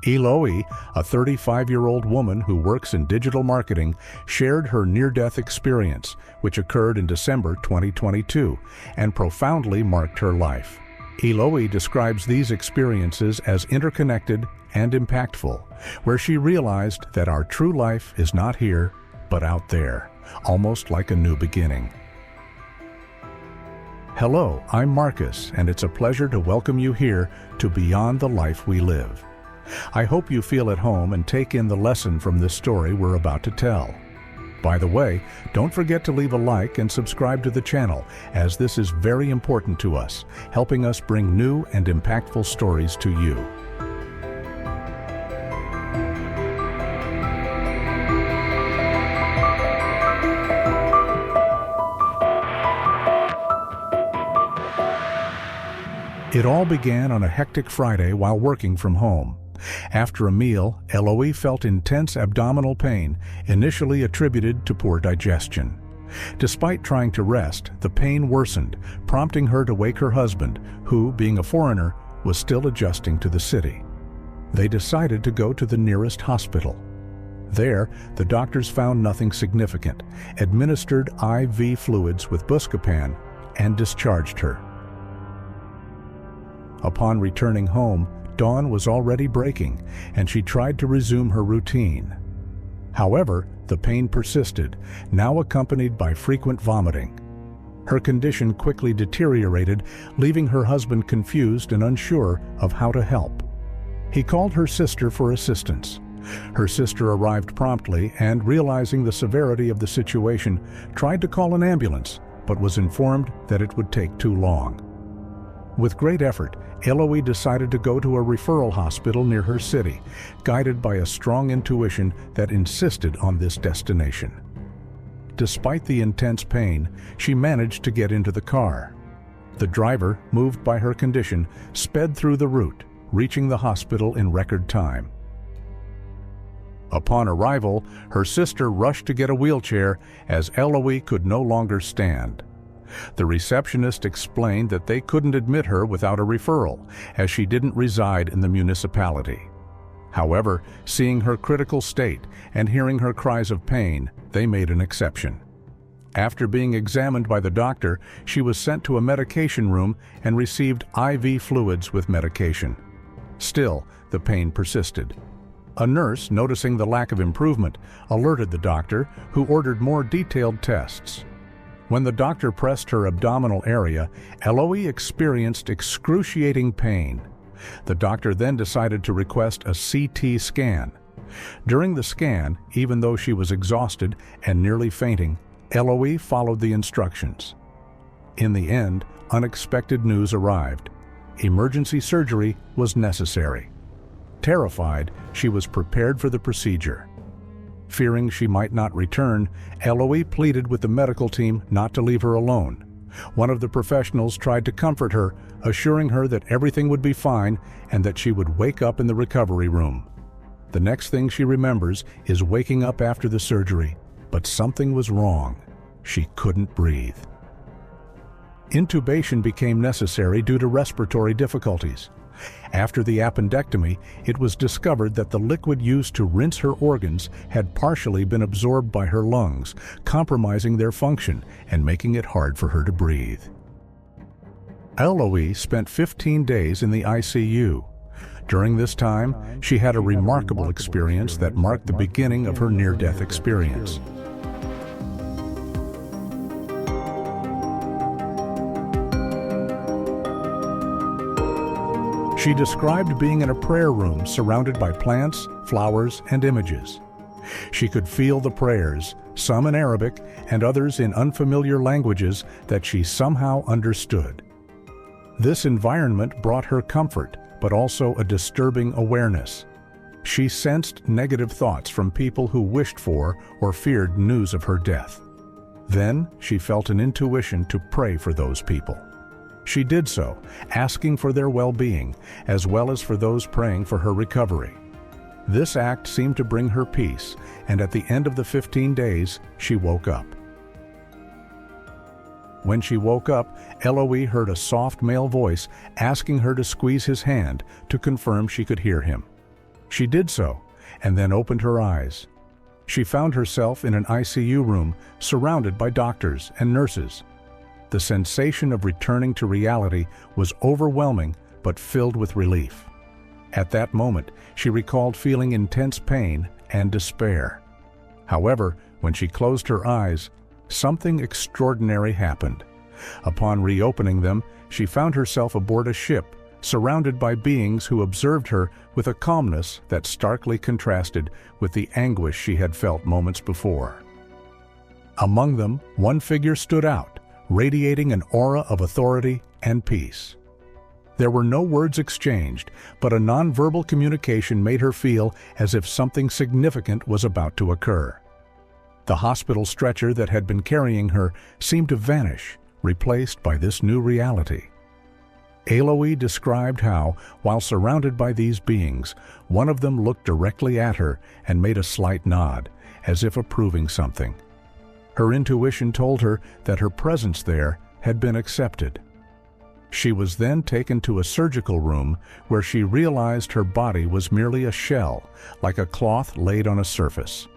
Heloise, a 35-year-old woman who works in digital marketing, shared her near-death experience, which occurred in December 2022, and profoundly marked her life. Heloise describes these experiences as interconnected and impactful, where she realized that our true life is not here, but out there, almost like a new beginning. Hello, I'm Marcus, and it's a pleasure to welcome you here to Beyond the Life We Live. I hope you feel at home and take in the lesson from this story we're about to tell. By the way, don't forget to leave a like and subscribe to the channel, as this is very important to us, helping us bring new and impactful stories to you. It all began on a hectic Friday while working from home. After a meal, Heloise felt intense abdominal pain, initially attributed to poor digestion. Despite trying to rest, the pain worsened, prompting her to wake her husband, who, being a foreigner, was still adjusting to the city. They decided to go to the nearest hospital. There, the doctors found nothing significant, administered IV fluids with Buscopan, and discharged her. Upon returning home, dawn was already breaking, and she tried to resume her routine. However, the pain persisted, now accompanied by frequent vomiting. Her condition quickly deteriorated, leaving her husband confused and unsure of how to help. He called her sister for assistance. Her sister arrived promptly and, realizing the severity of the situation, tried to call an ambulance, but was informed that it would take too long. With great effort, Heloise decided to go to a referral hospital near her city, guided by a strong intuition that insisted on this destination. Despite the intense pain, she managed to get into the car. The driver, moved by her condition, sped through the route, reaching the hospital in record time. Upon arrival, her sister rushed to get a wheelchair as Heloise could no longer stand. The receptionist explained that they couldn't admit her without a referral, as she didn't reside in the municipality. However, seeing her critical state and hearing her cries of pain, they made an exception. After being examined by the doctor, she was sent to a medication room and received IV fluids with medication. Still, the pain persisted. A nurse, noticing the lack of improvement, alerted the doctor, who ordered more detailed tests. When the doctor pressed her abdominal area, Heloise experienced excruciating pain. The doctor then decided to request a CT scan. During the scan, even though she was exhausted and nearly fainting, Heloise followed the instructions. In the end, unexpected news arrived. Emergency surgery was necessary. Terrified, she was prepared for the procedure. Fearing she might not return, Heloise pleaded with the medical team not to leave her alone. One of the professionals tried to comfort her, assuring her that everything would be fine and that she would wake up in the recovery room. The next thing she remembers is waking up after the surgery, but something was wrong. She couldn't breathe. Intubation became necessary due to respiratory difficulties. After the appendectomy, it was discovered that the liquid used to rinse her organs had partially been absorbed by her lungs, compromising their function and making it hard for her to breathe. Heloise spent 15 days in the ICU. During this time, she had a remarkable experience that marked the beginning of her near-death experience. She described being in a prayer room surrounded by plants, flowers, and images. She could feel the prayers, some in Arabic and others in unfamiliar languages that she somehow understood. This environment brought her comfort, but also a disturbing awareness. She sensed negative thoughts from people who wished for or feared news of her death. Then she felt an intuition to pray for those people. She did so, asking for their well-being, as well as for those praying for her recovery. This act seemed to bring her peace, and at the end of the 15 days, she woke up. When she woke up, Heloise heard a soft male voice asking her to squeeze his hand to confirm she could hear him. She did so, and then opened her eyes. She found herself in an ICU room surrounded by doctors and nurses. The sensation of returning to reality was overwhelming but filled with relief. At that moment, she recalled feeling intense pain and despair. However, when she closed her eyes, something extraordinary happened. Upon reopening them, she found herself aboard a ship, surrounded by beings who observed her with a calmness that starkly contrasted with the anguish she had felt moments before. Among them, one figure stood out, radiating an aura of authority and peace. There were no words exchanged, but a nonverbal communication made her feel as if something significant was about to occur. The hospital stretcher that had been carrying her seemed to vanish, replaced by this new reality. Heloise described how, while surrounded by these beings, one of them looked directly at her and made a slight nod, as if approving something. Her intuition told her that her presence there had been accepted. She was then taken to a surgical room where she realized her body was merely a shell, like a cloth laid on a surface.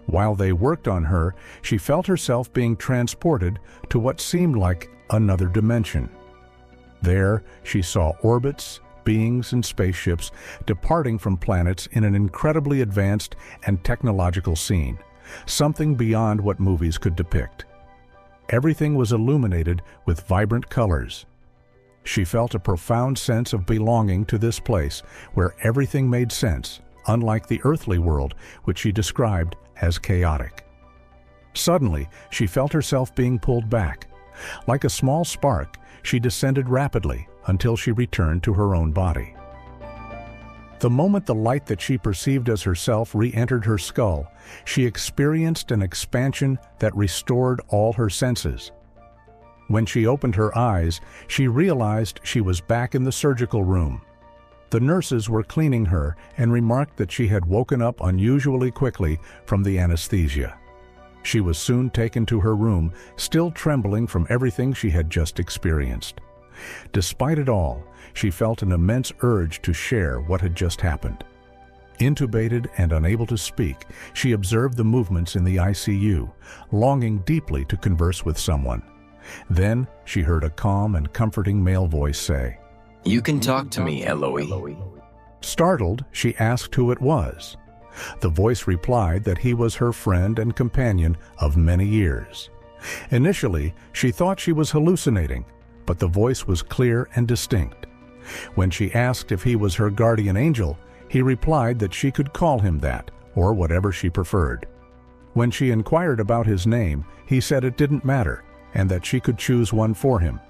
While they worked on her, she felt herself being transported to what seemed like another dimension. There, she saw orbits, beings, and spaceships departing from planets in an incredibly advanced and technological scene, something beyond what movies could depict. Everything was illuminated with vibrant colors. She felt a profound sense of belonging to this place where everything made sense, unlike the earthly world, which she described as chaotic. Suddenly, she felt herself being pulled back. Like a small spark, she descended rapidly until she returned to her own body. The moment the light that she perceived as herself re-entered her skull, she experienced an expansion that restored all her senses. When she opened her eyes, she realized she was back in the surgical room. The nurses were cleaning her and remarked that she had woken up unusually quickly from the anesthesia. She was soon taken to her room, still trembling from everything she had just experienced. Despite it all, she felt an immense urge to share what had just happened. Intubated and unable to speak, she observed the movements in the ICU, longing deeply to converse with someone. Then she heard a calm and comforting male voice say, "You can talk to me, Heloise." Startled, she asked who it was. The voice replied that he was her friend and companion of many years. Initially, she thought she was hallucinating, but the voice was clear and distinct. When she asked if he was her guardian angel, he replied that she could call him that, or whatever she preferred. When she inquired about his name, he said it didn't matter, and that she could choose one for him.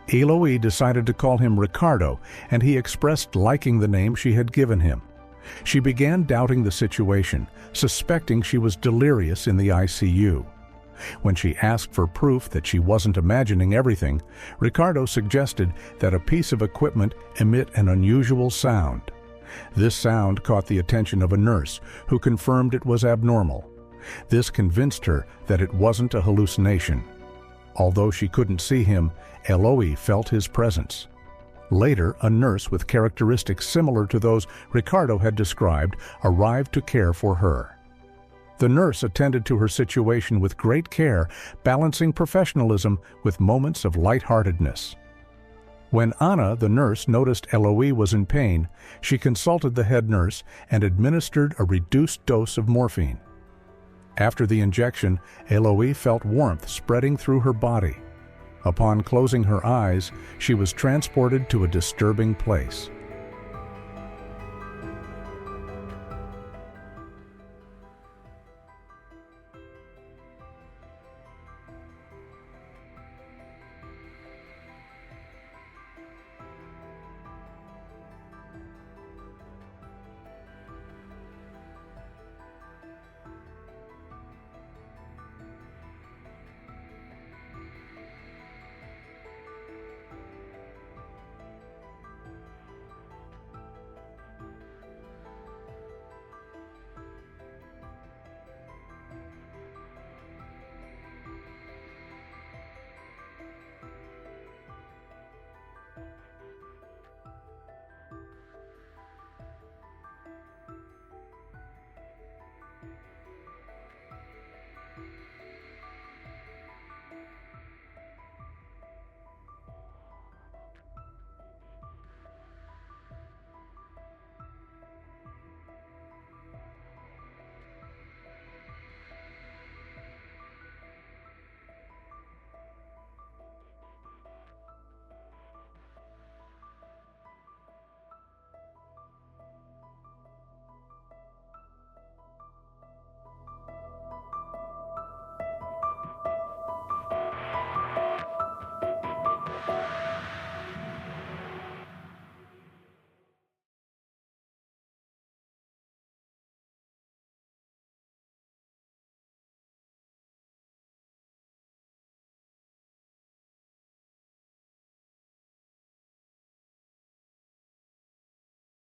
Heloise decided to call him Ricardo, and he expressed liking the name she had given him. She began doubting the situation, suspecting she was delirious in the ICU. When she asked for proof that she wasn't imagining everything, Ricardo suggested that a piece of equipment emit an unusual sound. This sound caught the attention of a nurse, who confirmed it was abnormal. This convinced her that it wasn't a hallucination. Although she couldn't see him, Heloise felt his presence. Later, a nurse with characteristics similar to those Ricardo had described arrived to care for her. The nurse attended to her situation with great care, balancing professionalism with moments of lightheartedness. When Anna, the nurse, noticed Heloise was in pain, she consulted the head nurse and administered a reduced dose of morphine. After the injection, Heloise felt warmth spreading through her body. Upon closing her eyes, she was transported to a disturbing place.